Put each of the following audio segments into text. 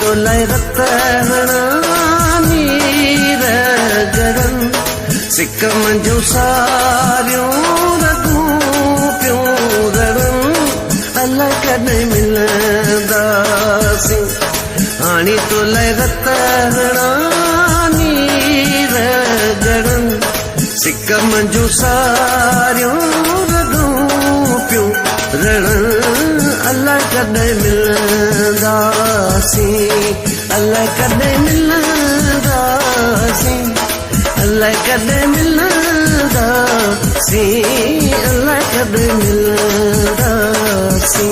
तो लय रतहणा नीर गरन सिक मंजू सारियों रगू प्यों रड़न अल्लाह कदे मिलंदासी हाणी तो लय रतहणा नीर गरन सिक मंजू सारियों रगू प्यों रड़न अल्लाह कदे मिलंदासी अल्लाह कदे मिलंदासी अल्लाह कदे मिलंदासी अल्लाह कदे मिलंदासी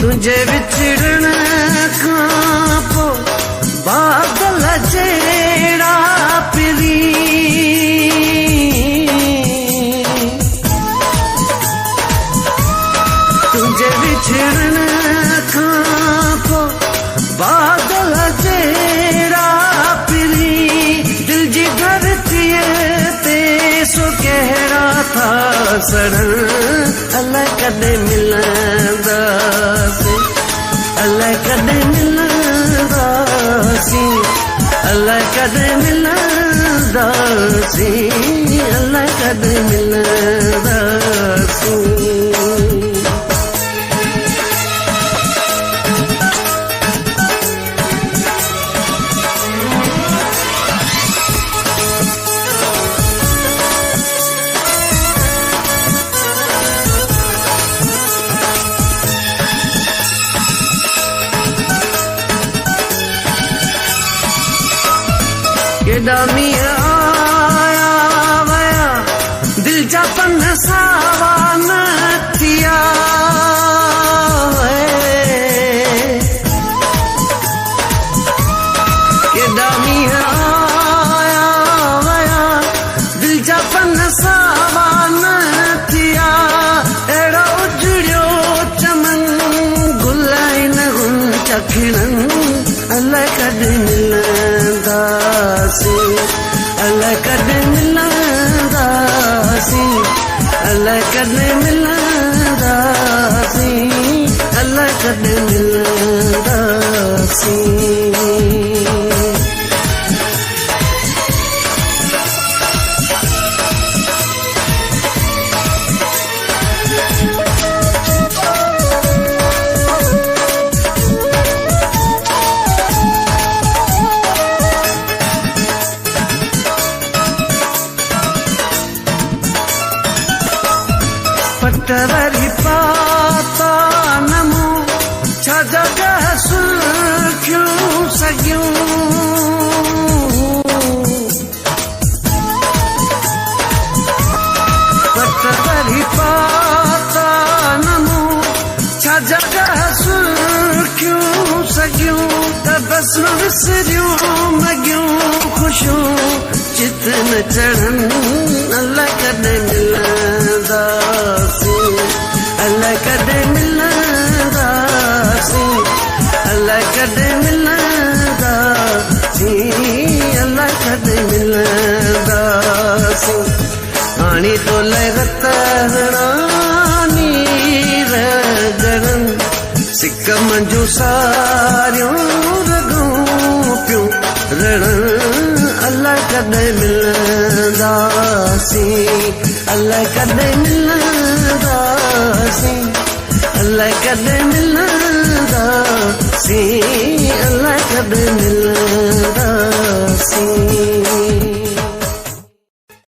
तुझे विछड़न खां पो बादल जेड़ा पिरी तुझे विछड़न खां पो बादल जेड़ा पिरी दिल जी धरती ते सो कहरा था सड़न अल्लाह कदे मिलंदासी अल्लाह कदे मिलंदासी अल्लाह कदे मिलंदासी अल्लाह कदे मिलंदासी केॾा मींहं आया वया दिल जा पन सावा न थिया केॾा मींहं आया वया दिल जा पन सावा न थिया अहिड़ो उजड़ियो चमन गुलाइन गुन चखिड़न अल्लाह कदे मिलंदासी अल्लाह कदे मिलंदासी अल्लाह कदे मिलंदासी अल्लाह कदे मिलंदासी पटवरी पाता नमो छा जगह सुर्खियूं सगियूं पटवरी पाता नमो छा जगह सुर्खियूं सगियूं तबस्म विसरियूं मगियूं खुशियूं चित न चढ़न अल्लाह कदे मिलंदासी अल्लाह कदे मिलंदासी अल्लाह कदे मिलंदासी अल्लाह कदे मिलंदासी हाणी तो लय रतहणा नीर गरन सिक मंजू सारियों रगूं प्यों रड़न अल्लाह कदे मिलंदासी अल्लाह कदे मिलंदासी अल्लाह कदे मिलंदासी अल्लाह कदे मिलंदासी